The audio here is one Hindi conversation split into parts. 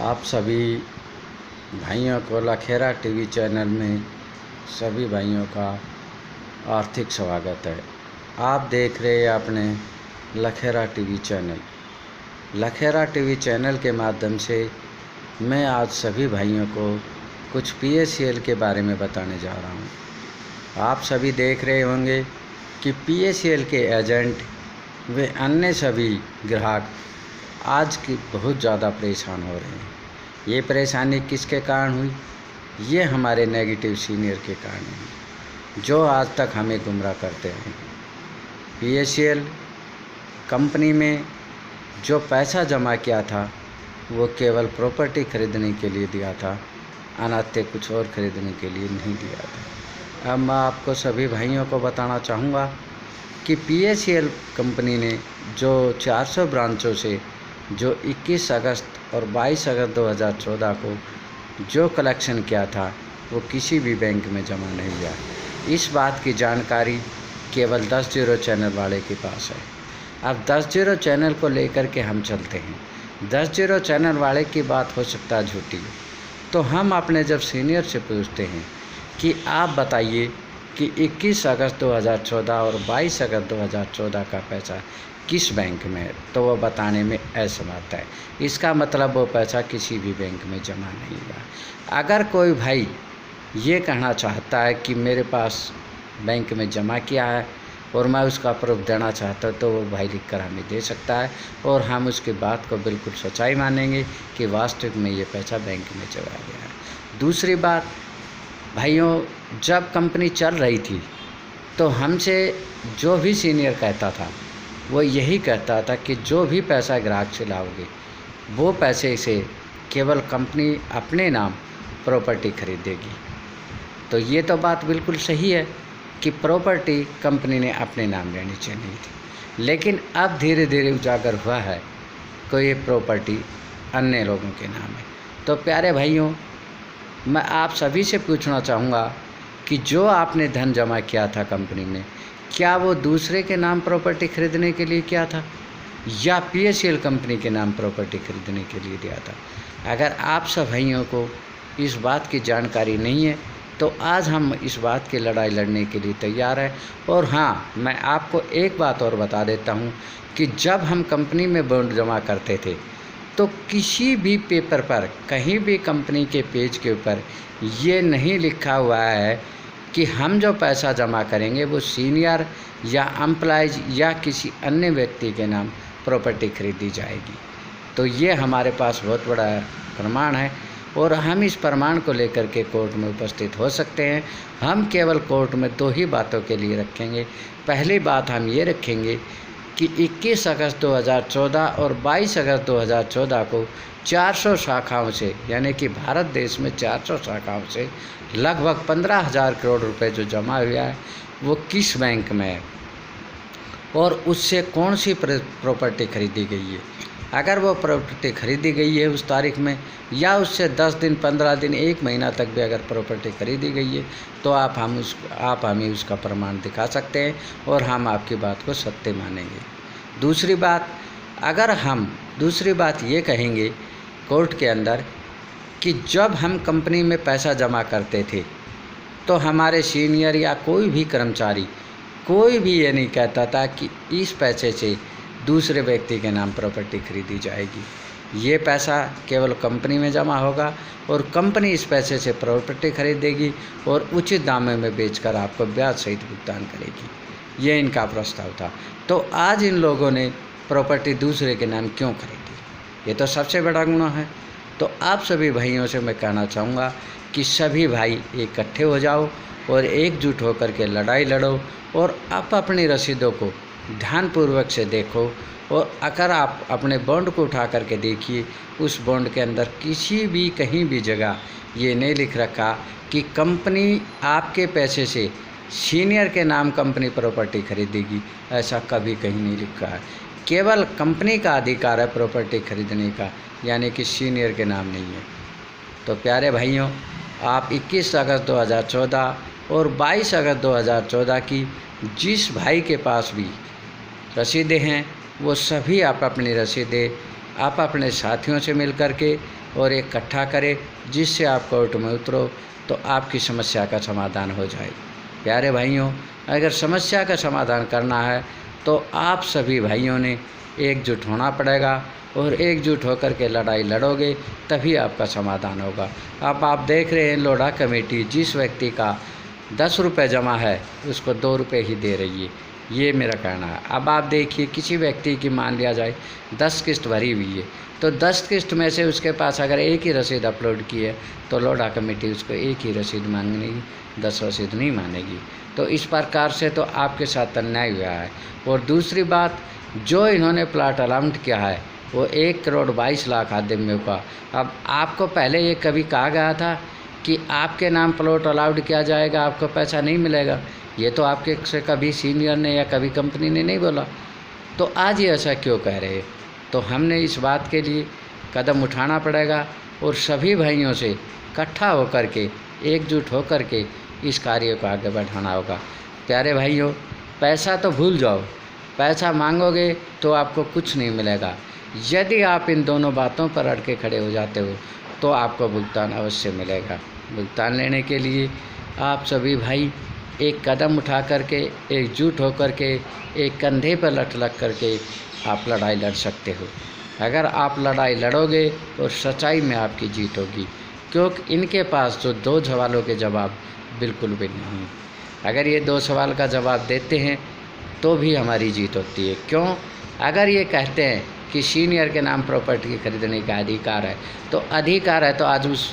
आप सभी भाइयों को लखेरा टीवी चैनल में सभी भाइयों का आर्थिक स्वागत है। आप देख रहे हैं अपने Lakhera TV channel. Lakhera TV channel के माध्यम से मैं आज सभी भाइयों को कुछ पीएसीएल के बारे में बताने जा रहा हूं। आप सभी देख रहे होंगे कि पीएसीएल के एजेंट वे अन्य सभी ग्राहक आज की बहुत ज़्यादा परेशान हो रहे हैं। ये परेशानी किसके कारण हुई? ये हमारे नेगेटिव सीनियर के कारण हुई, जो आज तक हमें गुमराह करते हैं। पीएसीएल कंपनी में जो पैसा जमा किया था वो केवल प्रॉपर्टी खरीदने के लिए दिया था, अन्यथा कुछ और खरीदने के लिए नहीं दिया था। अब मैं आपको सभी भाइयों को बताना चाहूँगा कि पीएसीएल कंपनी ने जो 400 ब्रांचों से जो 21 अगस्त और 22 अगस्त 2014 को जो कलेक्शन किया था वो किसी भी बैंक में जमा नहीं हुआ। इस बात की जानकारी केवल 10-0 चैनल वाले के पास है। अब 10-0 चैनल को लेकर के हम चलते हैं। 10-0 चैनल वाले की बात हो सकता है झूठी, तो हम अपने जब सीनियर से पूछते हैं कि आप बताइए कि 21 अगस्त 2014 और 22 अगस्त 2014 का पैसा किस बैंक में है, तो वो बताने में असमर्थ है। इसका मतलब वो पैसा किसी भी बैंक में जमा नहीं हुआ। अगर कोई भाई ये कहना चाहता है कि मेरे पास बैंक में जमा किया है और मैं उसका प्रूफ देना चाहता हूँ, तो वो भाई लिख कर हमें दे सकता है और हम उसकी बात को बिल्कुल सच्चाई मानेंगे कि वास्तविक में ये पैसा बैंक में जमा गया है। दूसरी बात भाइयों, जब कंपनी चल रही थी तो हमसे जो भी सीनियर कहता था वो यही कहता था कि जो भी पैसा ग्राहक से लाओगे वो पैसे से केवल कंपनी अपने नाम प्रॉपर्टी खरीदेगी। तो ये तो बात बिल्कुल सही है कि प्रॉपर्टी कंपनी ने अपने नाम लेनी चाहिए थी, लेकिन अब धीरे धीरे उजागर हुआ है कि ये प्रॉपर्टी अन्य लोगों के नाम है। तो प्यारे भाइयों, मैं आप सभी से पूछना चाहूँगा कि जो आपने धन जमा किया था कंपनी में, क्या वो दूसरे के नाम प्रॉपर्टी खरीदने के लिए किया था या पीएसीएल कंपनी के नाम प्रॉपर्टी खरीदने के लिए दिया था? अगर आप सब भाइयों को इस बात की जानकारी नहीं है तो आज हम इस बात की लड़ाई लड़ने के लिए तैयार हैं। और हाँ, मैं आपको एक बात और बता देता हूँ कि जब हम कंपनी में बॉन्ड जमा करते थे तो किसी भी पेपर पर, कहीं भी कंपनी के पेज के ऊपर ये नहीं लिखा हुआ है कि हम जो पैसा जमा करेंगे वो सीनियर या एम्प्लॉयज़ या किसी अन्य व्यक्ति के नाम प्रॉपर्टी खरीदी जाएगी। तो ये हमारे पास बहुत बड़ा प्रमाण है और हम इस प्रमाण को लेकर के कोर्ट में उपस्थित हो सकते हैं। हम केवल कोर्ट में 2 ही बातों के लिए रखेंगे। पहली बात हम ये रखेंगे कि 21 अगस्त 2014 और 22 अगस्त 2014 को 400 शाखाओं से, यानी कि भारत देश में 400 शाखाओं से लगभग 15,000 करोड़ रुपए जो जमा हुआ है वो किस बैंक में है और उससे कौन सी प्रॉपर्टी खरीदी गई है। अगर वो प्रॉपर्टी खरीदी गई है उस तारीख में या उससे 10 दिन, 15 दिन, 1 महीना तक भी अगर प्रॉपर्टी खरीदी गई है तो आप हमें उसका प्रमाण दिखा सकते हैं और हम आपकी बात को सत्य मानेंगे। दूसरी बात ये कहेंगे कोर्ट के अंदर कि जब हम कंपनी में पैसा जमा करते थे तो हमारे सीनियर या कोई भी कर्मचारी, कोई भी ये नहीं कहता था कि इस पैसे से दूसरे व्यक्ति के नाम प्रॉपर्टी खरीदी जाएगी। ये पैसा केवल कंपनी में जमा होगा और कंपनी इस पैसे से प्रॉपर्टी खरीदेगी और उचित दामों में बेचकर आपको ब्याज सहित भुगतान करेगी। ये इनका प्रस्ताव था। तो आज इन लोगों ने प्रॉपर्टी दूसरे के नाम क्यों खरीदी? ये तो सबसे बड़ा गुनाह है। तो आप सभी भाइयों से मैं कहना चाहूँगा कि सभी भाई इकट्ठे हो जाओ और एकजुट होकर के लड़ाई लड़ो और आप अपनी रसीदों को ध्यानपूर्वक से देखो और अगर आप अपने बॉन्ड को उठा करके देखिए, उस बॉन्ड के अंदर किसी भी कहीं भी जगह ये नहीं लिख रखा कि कंपनी आपके पैसे से सीनियर के नाम कंपनी प्रॉपर्टी खरीदेगी। ऐसा कभी कहीं नहीं लिखा है। केवल कंपनी का अधिकार है प्रॉपर्टी खरीदने का, यानी कि सीनियर के नाम नहीं है। तो प्यारे भाइयों, आप 21 अगस्त 2014 और 22 अगस्त 2014 की जिस भाई के पास भी रसीदें हैं वो सभी आप अपनी रसीदें आप अपने साथियों से मिल कर के और इकट्ठा करें, जिससे आप कोर्ट में उतरो तो आपकी समस्या का समाधान हो जाए। प्यारे भाइयों, अगर समस्या का समाधान करना है तो आप सभी भाइयों ने एकजुट होना पड़ेगा और एकजुट होकर के लड़ाई लड़ोगे तभी आपका समाधान होगा। अब आप देख रहे हैं लोढ़ा कमेटी जिस व्यक्ति का 10 रुपये जमा है उसको 2 रुपये ही दे रही है, ये मेरा कहना है। अब आप देखिए, किसी व्यक्ति की मान लिया जाए 10 किस्त भरी हुई है, तो 10 किस्त में से उसके पास अगर एक ही रसीद अपलोड की है तो लोढ़ा कमेटी उसको एक ही रसीद मांगेगी, 10 रसीद नहीं मानेगी। तो इस प्रकार से तो आपके साथ अन्याय हुआ है। और दूसरी बात, जो इन्होंने प्लाट अलाउंट किया है वो 1,22,00,000 आदमियों का। अब आपको पहले ये कभी कहा गया था कि आपके नाम प्लॉट अलाउड किया जाएगा, आपको पैसा नहीं मिलेगा? ये तो आपके से कभी सीनियर ने या कभी कंपनी ने नहीं बोला, तो आज ये ऐसा क्यों कह रहे हैं? तो हमने इस बात के लिए कदम उठाना पड़ेगा और सभी भाइयों से इकट्ठा होकर के, एकजुट होकर के इस कार्य को आगे बढ़ाना होगा। प्यारे भाइयों, पैसा तो भूल जाओ, पैसा मांगोगे तो आपको कुछ नहीं मिलेगा। यदि आप इन दोनों बातों पर अड़ के खड़े हो जाते हो तो आपको भुगतान अवश्य मिलेगा। भुगतान लेने के लिए आप सभी भाई एक कदम उठा करके, एकजुट होकर के, एक कंधे पर लट करके आप लड़ाई लड़ सकते हो। अगर आप लड़ाई लड़ोगे और सच्चाई में आपकी जीत होगी, क्योंकि इनके पास जो 2 सवालों के जवाब बिल्कुल भी नहीं। अगर ये 2 सवाल का जवाब देते हैं तो भी हमारी जीत होती है। क्यों? अगर ये कहते हैं कि सीनियर के नाम प्रॉपर्टी खरीदने का अधिकार है, तो अधिकार है तो आज उस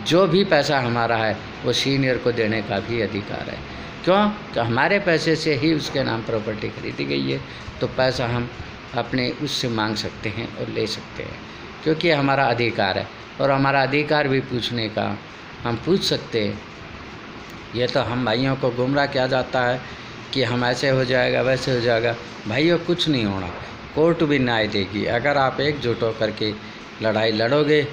जो भी पैसा हमारा है वो सीनियर को देने का भी अधिकार है। क्यों? कि हमारे पैसे से ही उसके नाम प्रॉपर्टी खरीदी गई है, तो पैसा हम अपने उससे मांग सकते हैं और ले सकते हैं, क्योंकि हमारा अधिकार है। और हमारा अधिकार भी पूछने का हम पूछ सकते हैं। ये तो हम भाइयों को गुमराह किया जाता है कि हम ऐसे हो जाएगा, वैसे हो जाएगा। भाइयों, कुछ नहीं होना, कोर्ट भी न्याय देगी। अगर आप एकजुट होकर के लड़ाई लड़ोगे,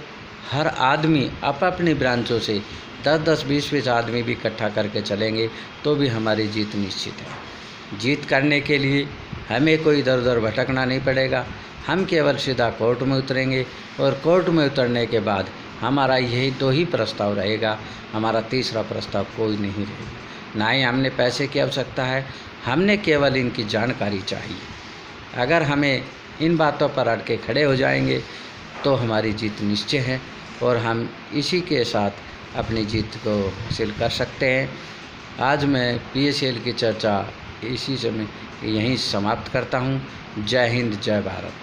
हर आदमी अपनी ब्रांचों से 10-10, 20-20 आदमी भी इकट्ठा करके चलेंगे तो भी हमारी जीत निश्चित है। जीत करने के लिए हमें कोई इधर उधर भटकना नहीं पड़ेगा। हम केवल सीधा कोर्ट में उतरेंगे और कोर्ट में उतरने के बाद हमारा यही 2 ही प्रस्ताव रहेगा, हमारा तीसरा प्रस्ताव कोई नहीं रहेगा। ना ही हमने पैसे की आवश्यकता है, हमने केवल इनकी जानकारी चाहिए। अगर हमें इन बातों पर अड़ के खड़े हो जाएंगे तो हमारी जीत निश्चय है और हम इसी के साथ अपनी जीत को हासिल कर सकते हैं। आज मैं PACL की चर्चा इसी समय यहीं समाप्त करता हूँ। जय हिंद, जय भारत।